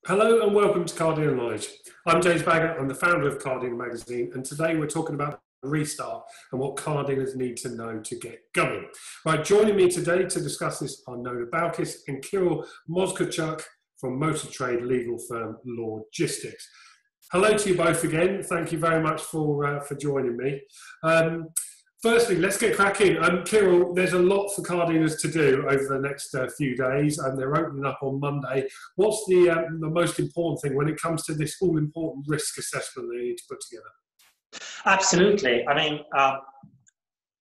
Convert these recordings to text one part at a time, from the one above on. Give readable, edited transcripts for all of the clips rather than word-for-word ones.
Hello and welcome to Car Dealer Knowledge. I'm James Baggett, I'm the founder of Car Dealer Magazine, and today we're talking about the restart and what car dealers need to know to get going. Right, joining me today to discuss this are Nona Balkis and Kirill Mozgarchuk from motor trade legal firm Lawgistics. Hello to you both again. Thank you very much for joining me. Firstly, let's get cracking. Kirill, there's a lot for car dealers to do over the next few days, and they're opening up on Monday. What's the most important thing when it comes to this all-important risk assessment they need to put together? Absolutely. I mean,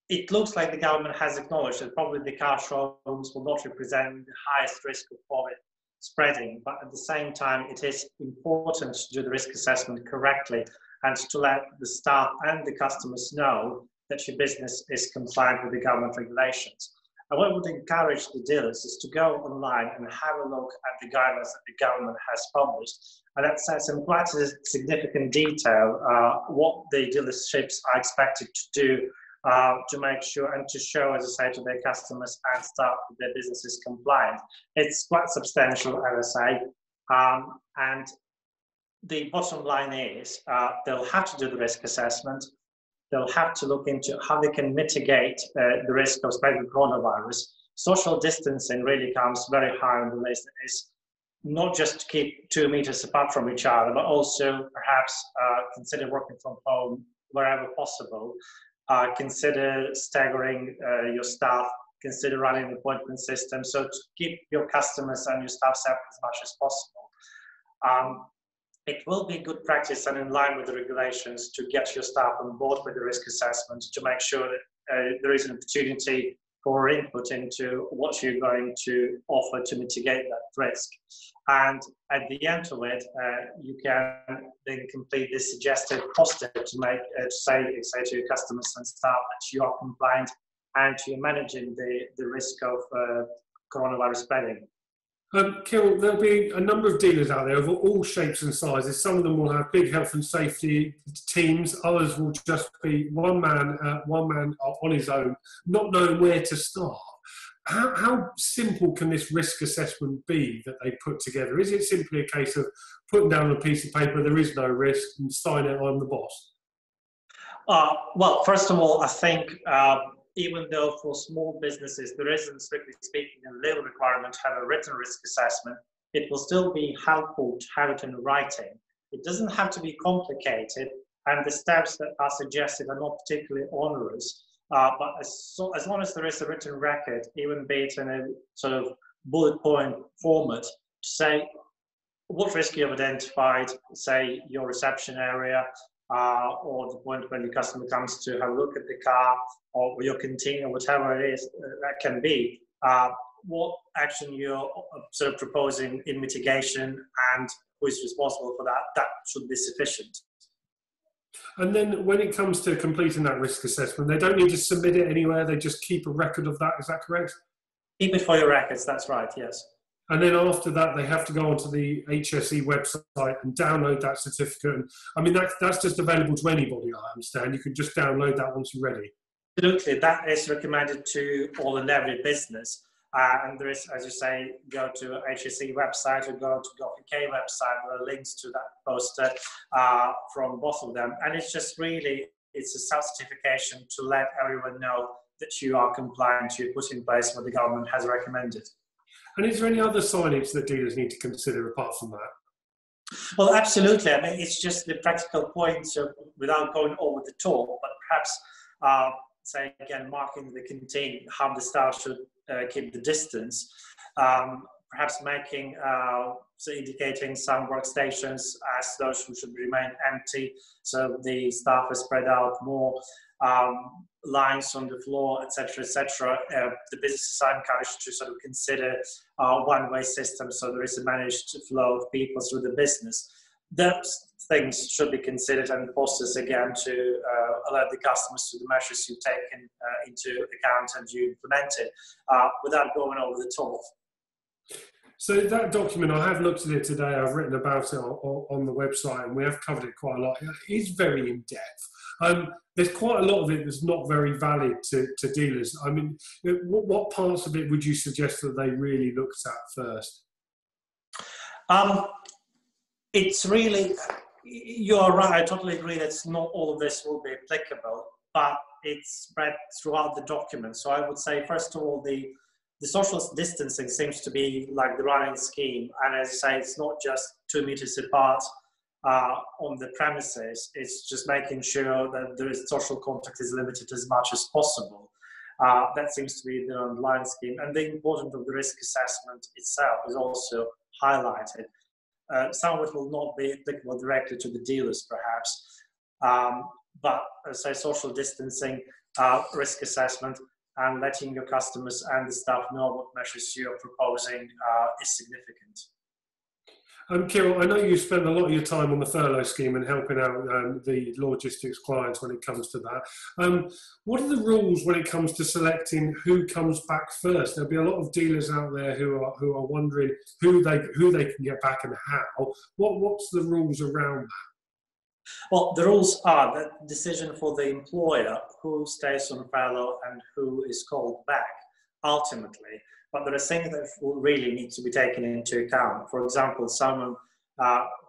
it looks like the government has acknowledged that probably the car showrooms will not represent the highest risk of COVID spreading, but at the same time, it is important to do the risk assessment correctly and to let the staff and the customers know that your business is compliant with the government regulations. And what I would encourage the dealers is to go online and have a look at the guidelines that the government has published. And that says in quite a significant detail what the dealerships are expected to do to make sure and to show, as I say, to their customers and staff that their business is compliant. It's quite substantial, as I say. And the bottom line is they'll have to do the risk assessment. They'll have to look into how they can mitigate the risk of spreading coronavirus. Social distancing really comes very high on the list. It's not just to keep 2 meters apart from each other, but also perhaps consider working from home wherever possible. Consider staggering your staff, consider running an appointment system, so to keep your customers and your staff safe as much as possible. It will be good practice and in line with the regulations to get your staff on board with the risk assessment to make sure that there is an opportunity for input into what you're going to offer to mitigate that risk. And at the end of it, you can then complete this suggested posture to say to your customers and staff that you are compliant and you're managing the risk of coronavirus spreading. Kirill, there'll be a number of dealers out there of all shapes and sizes. Some of them will have big health and safety teams. Others will just be one man on his own, not knowing where to start. How simple can this risk assessment be that they put together? Is it simply a case of putting down on a piece of paper, there is no risk, and sign it, I'm the boss? Well, first of all, I think even though for small businesses there isn't, strictly speaking, a legal requirement to have a written risk assessment, it will still be helpful to have it in writing. It doesn't have to be complicated, and the steps that are suggested are not particularly onerous. But as long as there is a written record, even be it in a sort of bullet point format, to say what risk you have identified, say your reception area, or the point when the customer comes to have a look at the car, or your canteen, or whatever it is that can be, what action you're sort of proposing in mitigation and who is responsible for that, that should be sufficient. And then when it comes to completing that risk assessment, they don't need to submit it anywhere, they just keep a record of that, is that correct? Keep it for your records, that's right, yes. And then after that, they have to go onto the HSE website and download that certificate. And, I mean, that's just available to anybody, I understand. You can just download that once you're ready. Absolutely. That is recommended to all and every business. And there is, as you say, go to HSE website or go to Gov.uk website. There are links to that posted from both of them. And it's just really, it's a self-certification to let everyone know that you are compliant, you put in place what the government has recommended. And is there any other signage that dealers need to consider apart from that? Well, absolutely. I mean, it's just the practical points of, without going over the top, but perhaps, say again, marking the canteen, how the staff should keep the distance, perhaps making, so indicating some workstations as those who should remain empty, so the staff is spread out more, lines on the floor, etc., etc. The businesses are encouraged to sort of consider one-way system, so there is a managed flow of people through the business. Those things should be considered and posters again to alert the customers to the measures you've taken into account and you implemented without going over the top. So that document, I have looked at it today, I've written about it on the website, and we have covered it quite a lot. It is very in-depth. There's quite a lot of it that's not very valid to dealers. I mean, what parts of it would you suggest that they really looked at first? It's really, you're right, I totally agree that not all of this will be applicable, but it's spread throughout the document. So I would say, first of all, the social distancing seems to be like the running scheme. And as I say, it's not just 2 meters apart on the premises, it's just making sure that there is social contact is limited as much as possible. That seems to be the underlying scheme. And the importance of the risk assessment itself is also highlighted. Some of it will not be applicable directly to the dealers, perhaps, but as I say, social distancing, risk assessment, and letting your customers and the staff know what measures you're proposing is significant. Kirill, I know you spent a lot of your time on the furlough scheme and helping out the Lawgistics clients when it comes to that. What are the rules when it comes to selecting who comes back first? There'll be a lot of dealers out there who are wondering who they can get back and how. What's the rules around that? Well, the rules are the decision for the employer who stays on furlough and who is called back ultimately. But there are things that will really need to be taken into account. For example, someone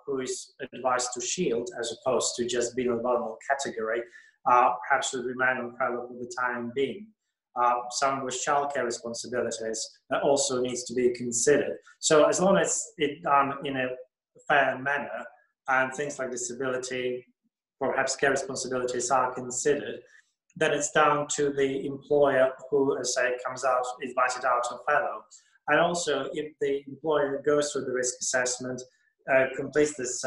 who is advised to shield as opposed to just being a normal category, perhaps should remain on furlough for the time being. Someone with childcare responsibilities, that also needs to be considered. So as long as it's done in a fair manner and things like disability, perhaps care responsibilities are considered, then it's down to the employer who, as I say, comes out, invited out on furlough. And also, if the employer goes through the risk assessment, completes this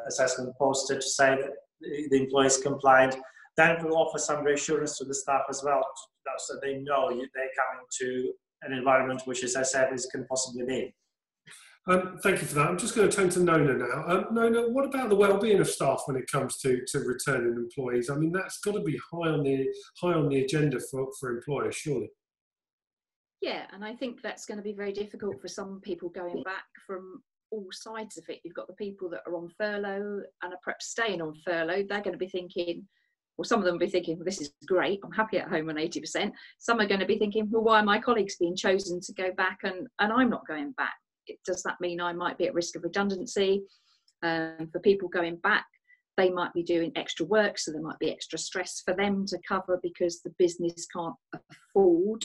assessment posted to say that the employee is compliant, then we'll offer some reassurance to the staff as well, so they know they're coming to an environment which, as I said, can possibly be. Thank you for that. I'm just going to turn to Nona now. Nona, what about the well-being of staff when it comes to returning employees? I mean, that's got to be high on the agenda for employers, surely. Yeah, and I think that's going to be very difficult for some people going back from all sides of it. You've got the people that are on furlough and are perhaps staying on furlough. They're going to be thinking, well, some of them will be thinking, well, this is great, I'm happy at home on 80%. Some are going to be thinking, well, why are my colleagues being chosen to go back and I'm not going back? Does that mean I might be at risk of redundancy? For people going back, they might be doing extra work, so there might be extra stress for them to cover because the business can't afford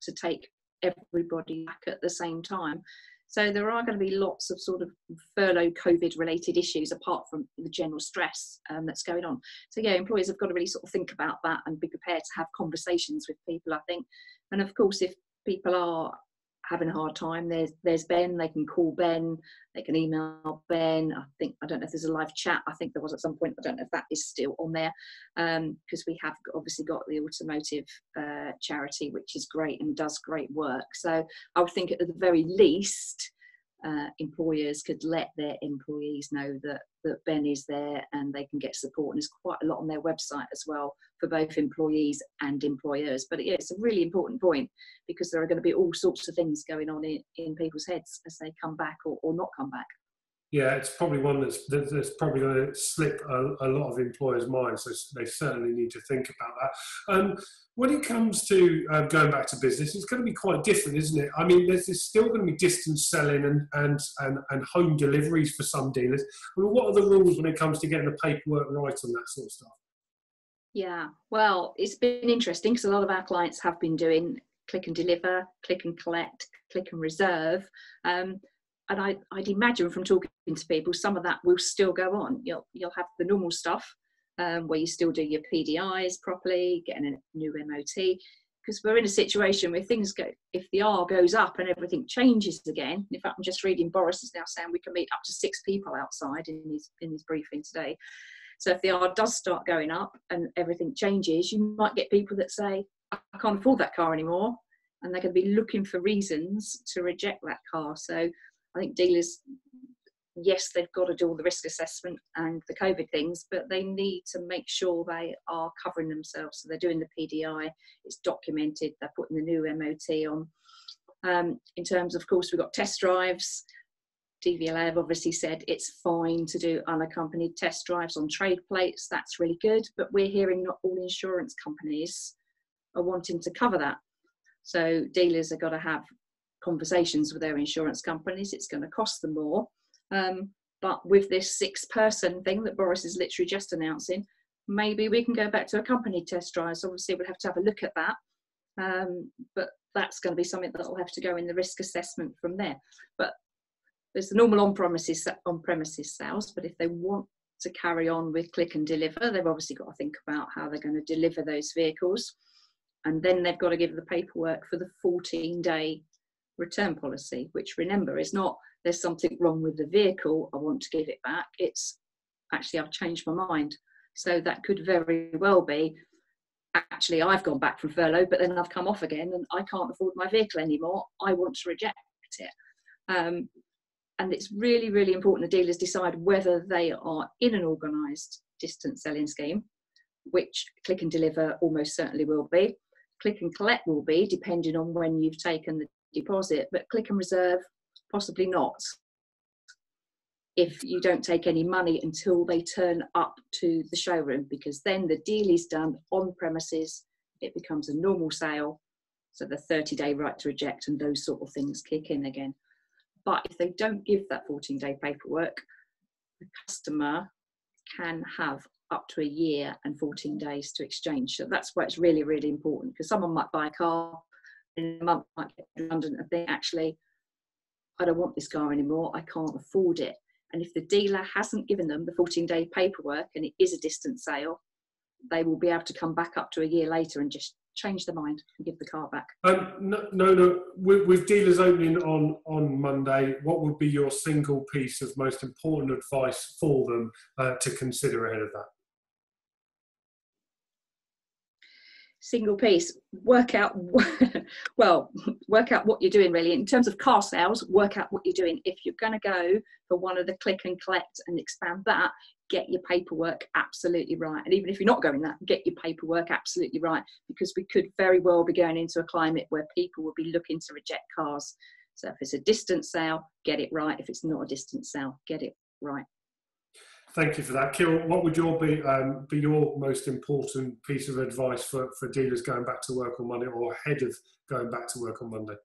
to take everybody back at the same time. So there are going to be lots of sort of furlough COVID related issues apart from the general stress that's going on. So yeah, employers have got to really sort of think about that and be prepared to have conversations with people, I think. And of course, if people are having a hard time, there's Ben, they can call Ben, they can email Ben. I don't know if there's a live chat, I think there was at some point, I don't know if that is still on there, because we have obviously got the automotive charity, which is great and does great work. So I would think at the very least, employers could let their employees know that Ben is there and they can get support, and there's quite a lot on their website as well for both employees and employers. But yeah, it's a really important point because there are going to be all sorts of things going on in people's heads as they come back or not come back. Yeah, it's probably one that's probably going to slip a lot of employers' minds, so they certainly need to think about that. When it comes to going back to business, it's going to be quite different, isn't it? I mean, there's still going to be distance selling and home deliveries for some dealers. I mean, what are the rules when it comes to getting the paperwork right on that sort of stuff? Yeah, well, it's been interesting because a lot of our clients have been doing click and deliver, click and collect, click and reserve. And I'd imagine from talking to people, some of that will still go on. You'll have the normal stuff where you still do your PDIs properly, getting a new MOT, because we're in a situation where things go, if the R goes up and everything changes again. In fact, I'm just reading Boris is now saying we can meet up to 6 people outside in his briefing today. So if the R does start going up and everything changes, you might get people that say, I can't afford that car anymore. And they're going to be looking for reasons to reject that car. So I think dealers, yes, they've got to do all the risk assessment and the COVID things, but they need to make sure they are covering themselves. So they're doing the PDI, it's documented, they're putting the new MOT on. In terms of course, we've got test drives. DVLA have obviously said it's fine to do unaccompanied test drives on trade plates. That's really good, but we're hearing not all insurance companies are wanting to cover that. So dealers have got to have conversations with their insurance companies. It's going to cost them more. But with this 6-person thing that Boris is literally just announcing, maybe we can go back to a company test drive. So obviously we'll have to have a look at that. But that's going to be something that will have to go in the risk assessment from there. But there's the normal on-premises sales, but if they want to carry on with click and deliver, they've obviously got to think about how they're going to deliver those vehicles. And then they've got to give the paperwork for the 14-day return policy, which, remember, is not there's something wrong with the vehicle, I want to give it back. It's actually I've changed my mind. So that could very well be, actually I've gone back from furlough, but then I've come off again and I can't afford my vehicle anymore. I want to reject it. And it's really, really important the dealers decide whether they are in an organised distance selling scheme, which click and deliver almost certainly will be. Click and collect will be, depending on when you've taken the deposit, but click and reserve, possibly not, if you don't take any money until they turn up to the showroom, because then the deal is done on premises, it becomes a normal sale, so the 30-day right to reject and those sort of things kick in again. But if they don't give that 14-day paperwork, the customer can have up to a year and 14 days to exchange. So that's why it's really, really important, because someone might buy a car in a month, might get redundant and think, actually, I don't want this car anymore, I can't afford it. And if the dealer hasn't given them the 14-day paperwork and it is a distance sale, they will be able to come back up to a year later and just change their mind and give the car back. No. With dealers opening on Monday, what would be your single piece of most important advice for them to consider ahead of that? Single piece, work out what you're doing really. In terms of car sales, work out what you're doing. If you're going to go for one of the click and collect and expand that, get your paperwork absolutely right. And even if you're not going that, get your paperwork absolutely right, because we could very well be going into a climate where people will be looking to reject cars. So if it's a distance sale, get it right. If it's not a distance sale, get it right. Thank you for that. Kieran, what would be your most important piece of advice for dealers going back to work on Monday, or ahead of going back to work on Monday?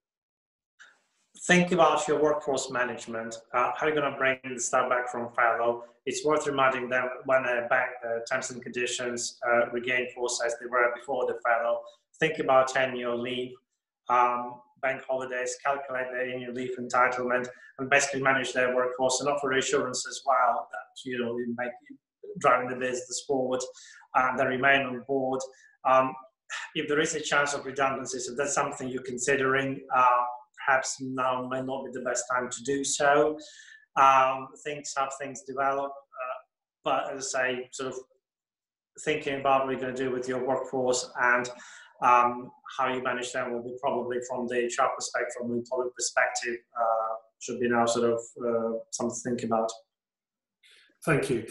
Think about your workforce management. How are you going to bring the staff back from furlough? It's worth reminding them when bank terms and conditions regain force as they were before the furlough. Think about annual leave, bank holidays, calculate their annual leave entitlement, and basically manage their workforce and offer reassurance as well that you make driving the business forward and they remain on board. If there is a chance of redundancies, if that's something you're considering, perhaps now may not be the best time to do so. Things develop, but as I say, sort of thinking about what you're going to do with your workforce and how you manage them will be probably from the HR perspective, from the employee perspective, should be now sort of something to think about. Thank you.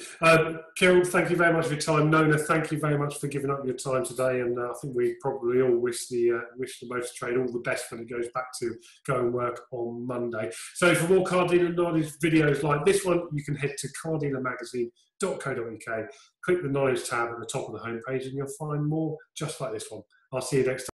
Kieran, thank you very much for your time. Nona, thank you very much for giving up your time today. And I think we probably all wish the motor trade all the best when it goes back to go and work on Monday. So for more car dealer knowledge videos like this one, you can head to cardealermagazine.co.uk, click the knowledge tab at the top of the homepage, and you'll find more just like this one. I'll see you next time.